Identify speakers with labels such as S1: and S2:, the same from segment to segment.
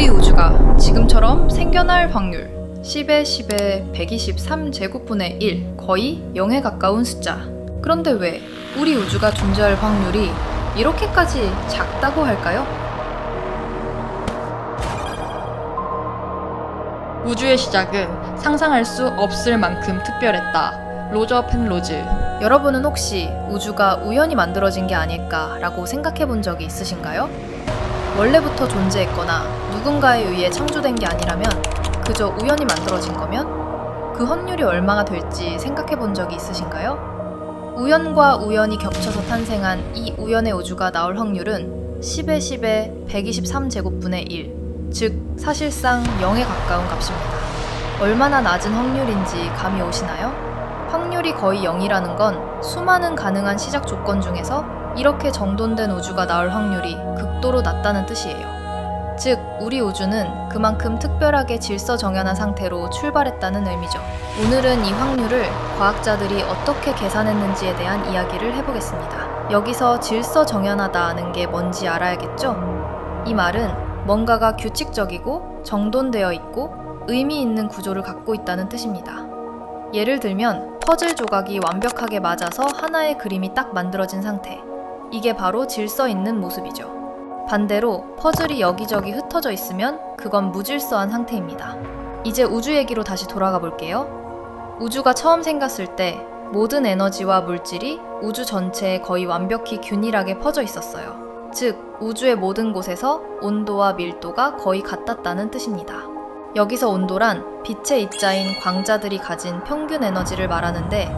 S1: 우리 우주가 지금처럼 생겨날 확률 10의 10의 123제곱분의 1, 거의 0에 가까운 숫자. 그런데 왜 우리 우주가 존재할 확률이 이렇게까지 작다고 할까요?
S2: 우주의 시작은 상상할 수 없을 만큼 특별했다. 로저 펜로즈.
S1: 여러분은 혹시 우주가 우연히 만들어진 게 아닐까라고 생각해 본 적이 있으신가요? 원래부터 존재했거나 누군가에 의해 창조된 게 아니라면 그저 우연히 만들어진 거면 그 확률이 얼마나 될지 생각해 본 적이 있으신가요? 우연과 우연이 겹쳐서 탄생한 이 우연의 우주가 나올 확률은 10의 10의 123제곱분의 1, 즉 사실상 0에 가까운 값입니다. 얼마나 낮은 확률인지 감이 오시나요? 확률이 거의 0이라는 건 수많은 가능한 시작 조건 중에서 이렇게 정돈된 우주가 나올 확률이 극도로 낮다는 뜻이에요. 즉, 우리 우주는 그만큼 특별하게 질서정연한 상태로 출발했다는 의미죠. 오늘은 이 확률을 과학자들이 어떻게 계산했는지에 대한 이야기를 해보겠습니다. 여기서 질서정연하다는 게 뭔지 알아야겠죠? 이 말은 뭔가가 규칙적이고 정돈되어 있고 의미 있는 구조를 갖고 있다는 뜻입니다. 예를 들면 퍼즐 조각이 완벽하게 맞아서 하나의 그림이 딱 만들어진 상태. 이게 바로 질서 있는 모습이죠. 반대로 퍼즐이 여기저기 흩어져 있으면 그건 무질서한 상태입니다. 이제 우주 얘기로 다시 돌아가 볼게요. 우주가 처음 생겼을 때 모든 에너지와 물질이 우주 전체에 거의 완벽히 균일하게 퍼져 있었어요. 즉, 우주의 모든 곳에서 온도와 밀도가 거의 같았다는 뜻입니다. 여기서 온도란 빛의 입자인 광자들이 가진 평균 에너지를 말하는데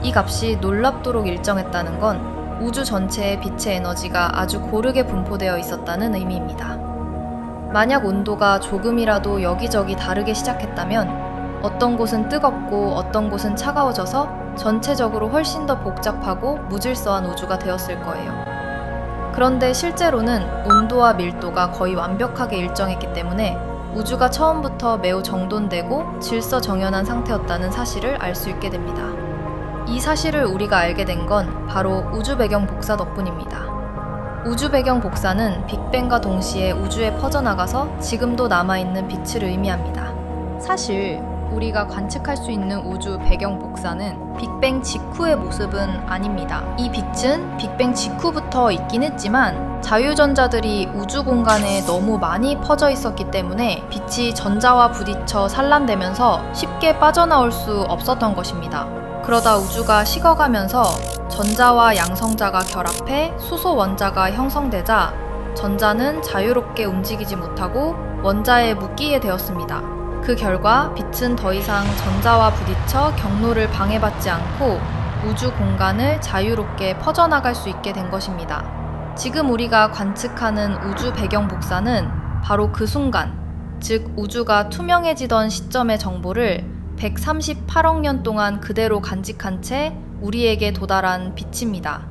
S1: 이 값이 놀랍도록 일정했다는 건 우주 전체의 빛의 에너지가 아주 고르게 분포되어 있었다는 의미입니다. 만약 온도가 조금이라도 여기저기 다르게 시작했다면 어떤 곳은 뜨겁고 어떤 곳은 차가워져서 전체적으로 훨씬 더 복잡하고 무질서한 우주가 되었을 거예요. 그런데 실제로는 온도와 밀도가 거의 완벽하게 일정했기 때문에 우주가 처음부터 매우 정돈되고 질서정연한 상태였다는 사실을 알 수 있게 됩니다. 이 사실을 우리가 알게 된 건 바로 우주 배경 복사 덕분입니다. 우주 배경 복사는 빅뱅과 동시에 우주에 퍼져나가서 지금도 남아있는 빛을 의미합니다. 사실 우리가 관측할 수 있는 우주 배경 복사는 빅뱅 직후의 모습은 아닙니다. 이 빛은 빅뱅 직후부터 있긴 했지만 자유전자들이 우주 공간에 너무 많이 퍼져 있었기 때문에 빛이 전자와 부딪혀 산란되면서 쉽게 빠져나올 수 없었던 것입니다. 그러다 우주가 식어가면서 전자와 양성자가 결합해 수소 원자가 형성되자 전자는 자유롭게 움직이지 못하고 원자에 묶이게 되었습니다. 그 결과 빛은 더 이상 전자와 부딪혀 경로를 방해받지 않고 우주 공간을 자유롭게 퍼져나갈 수 있게 된 것입니다. 지금 우리가 관측하는 우주 배경 복사는 바로 그 순간, 즉 우주가 투명해지던 시점의 정보를 138억 년 동안 그대로 간직한 채 우리에게 도달한 빛입니다.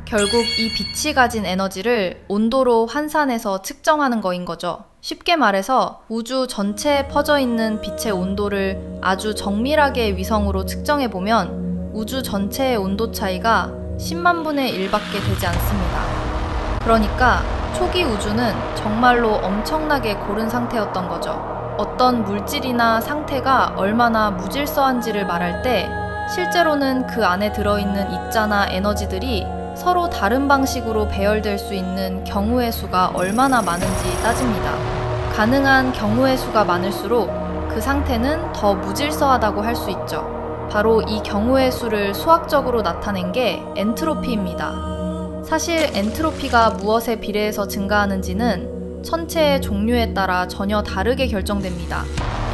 S1: 결국 이 빛이 가진 에너지를 온도로 환산해서 측정하는 거인 거죠. 쉽게 말해서 우주 전체에 퍼져 있는 빛의 온도를 아주 정밀하게 위성으로 측정해보면 우주 전체의 온도 차이가 10만 분의 1밖에 되지 않습니다. 그러니까 초기 우주는 정말로 엄청나게 고른 상태였던 거죠. 어떤 물질이나 상태가 얼마나 무질서한지를 말할 때 실제로는 그 안에 들어있는 입자나 에너지들이 서로 다른 방식으로 배열될 수 있는 경우의 수가 얼마나 많은지 따집니다. 가능한 경우의 수가 많을수록 그 상태는 더 무질서하다고 할 수 있죠. 바로 이 경우의 수를 수학적으로 나타낸 게 엔트로피입니다. 사실 엔트로피가 무엇에 비례해서 증가하는지는 천체의 종류에 따라 전혀 다르게 결정됩니다.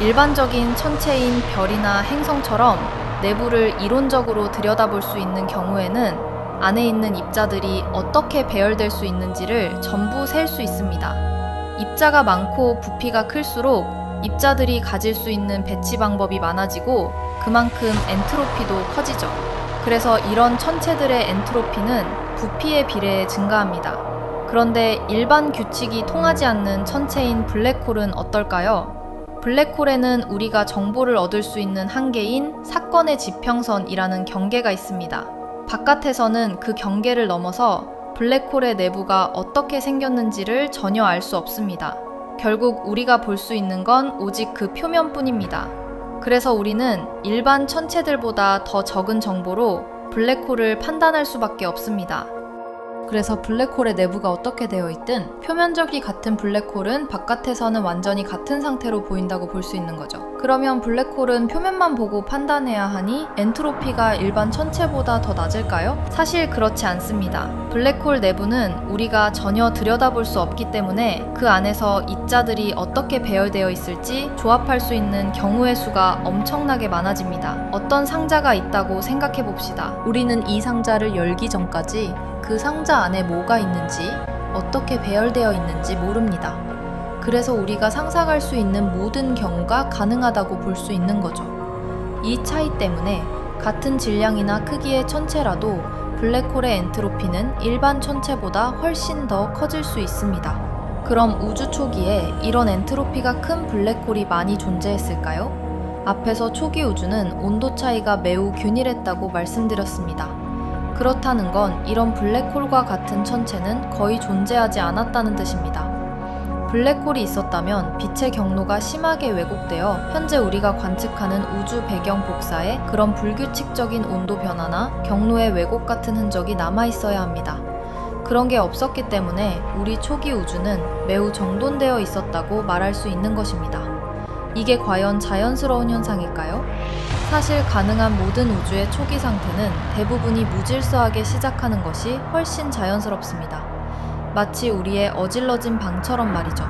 S1: 일반적인 천체인 별이나 행성처럼 내부를 이론적으로 들여다볼 수 있는 경우에는 안에 있는 입자들이 어떻게 배열될 수 있는지를 전부 셀 수 있습니다. 입자가 많고 부피가 클수록 입자들이 가질 수 있는 배치 방법이 많아지고 그만큼 엔트로피도 커지죠. 그래서 이런 천체들의 엔트로피는 부피에 비례해 증가합니다. 그런데 일반 규칙이 통하지 않는 천체인 블랙홀은 어떨까요? 블랙홀에는 우리가 정보를 얻을 수 있는 한계인 사건의 지평선이라는 경계가 있습니다. 바깥에서는 그 경계를 넘어서 블랙홀의 내부가 어떻게 생겼는지를 전혀 알 수 없습니다. 결국 우리가 볼 수 있는 건 오직 그 표면뿐입니다. 그래서 우리는 일반 천체들보다 더 적은 정보로 블랙홀을 판단할 수밖에 없습니다. 그래서 블랙홀의 내부가 어떻게 되어 있든 표면적이 같은 블랙홀은 바깥에서는 완전히 같은 상태로 보인다고 볼 수 있는 거죠. 그러면 블랙홀은 표면만 보고 판단해야 하니 엔트로피가 일반 천체보다 더 낮을까요? 사실 그렇지 않습니다. 블랙홀 내부는 우리가 전혀 들여다볼 수 없기 때문에 그 안에서 입자들이 어떻게 배열되어 있을지 조합할 수 있는 경우의 수가 엄청나게 많아집니다. 어떤 상자가 있다고 생각해 봅시다. 우리는 이 상자를 열기 전까지 그 상자 안에 뭐가 있는지, 어떻게 배열되어 있는지 모릅니다. 그래서 우리가 상상할 수 있는 모든 경우가 가능하다고 볼 수 있는 거죠. 이 차이 때문에 같은 질량이나 크기의 천체라도 블랙홀의 엔트로피는 일반 천체보다 훨씬 더 커질 수 있습니다. 그럼 우주 초기에 이런 엔트로피가 큰 블랙홀이 많이 존재했을까요? 앞에서 초기 우주는 온도 차이가 매우 균일했다고 말씀드렸습니다. 그렇다는 건 이런 블랙홀과 같은 천체는 거의 존재하지 않았다는 뜻입니다. 블랙홀이 있었다면 빛의 경로가 심하게 왜곡되어 현재 우리가 관측하는 우주 배경 복사에 그런 불규칙적인 온도 변화나 경로의 왜곡 같은 흔적이 남아있어야 합니다. 그런 게 없었기 때문에 우리 초기 우주는 매우 정돈되어 있었다고 말할 수 있는 것입니다. 이게 과연 자연스러운 현상일까요? 사실 가능한 모든 우주의 초기 상태는 대부분이 무질서하게 시작하는 것이 훨씬 자연스럽습니다. 마치 우리의 어질러진 방처럼 말이죠.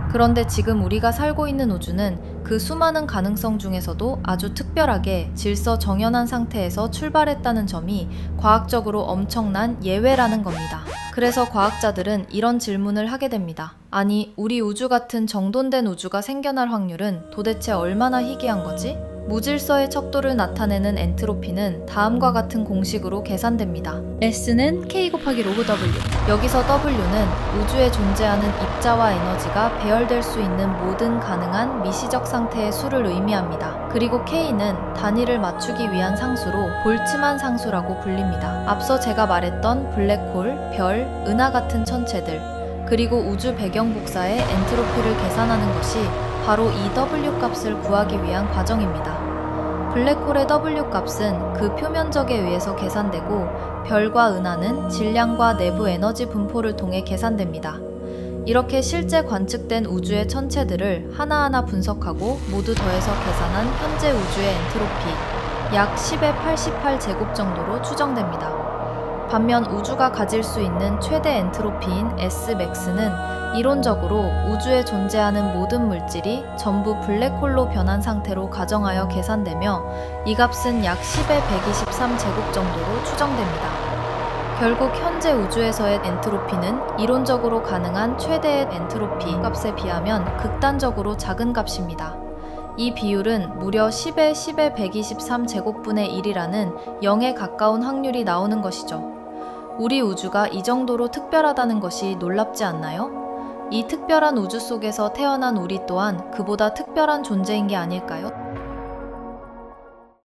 S1: 그런데 지금 우리가 살고 있는 우주는 그 수많은 가능성 중에서도 아주 특별하게 질서 정연한 상태에서 출발했다는 점이 과학적으로 엄청난 예외라는 겁니다. 그래서 과학자들은 이런 질문을 하게 됩니다. 아니, 우리 우주 같은 정돈된 우주가 생겨날 확률은 도대체 얼마나 희귀한 거지? 무질서의 척도를 나타내는 엔트로피는 다음과 같은 공식으로 계산됩니다. S는 K 곱하기 로그 W. 여기서 W는 우주에 존재하는 입자와 에너지가 배열될 수 있는 모든 가능한 미시적 상태의 수를 의미합니다. 그리고 K는 단위를 맞추기 위한 상수로 볼츠만 상수라고 불립니다. 앞서 제가 말했던 블랙홀, 별, 은하 같은 천체들, 그리고 우주 배경 복사의 엔트로피를 계산하는 것이 바로 이 W 값을 구하기 위한 과정입니다. 블랙홀의 W 값은 그 표면적에 의해서 계산되고 별과 은하는 질량과 내부 에너지 분포를 통해 계산됩니다. 이렇게 실제 관측된 우주의 천체들을 하나하나 분석하고 모두 더해서 계산한 현재 우주의 엔트로피 약 10의 88제곱 정도로 추정됩니다. 반면 우주가 가질 수 있는 최대 엔트로피인 Smax는 이론적으로 우주에 존재하는 모든 물질이 전부 블랙홀로 변한 상태로 가정하여 계산되며 이 값은 약 10의 123제곱 정도로 추정됩니다. 결국 현재 우주에서의 엔트로피는 이론적으로 가능한 최대의 엔트로피 값에 비하면 극단적으로 작은 값입니다. 이 비율은 무려 10의 10의 123제곱분의 1이라는 0에 가까운 확률이 나오는 것이죠. 우리 우주가 이 정도로 특별하다는 것이 놀랍지 않나요? 이 특별한 우주 속에서 태어난 우리 또한 그보다 특별한 존재인 게 아닐까요?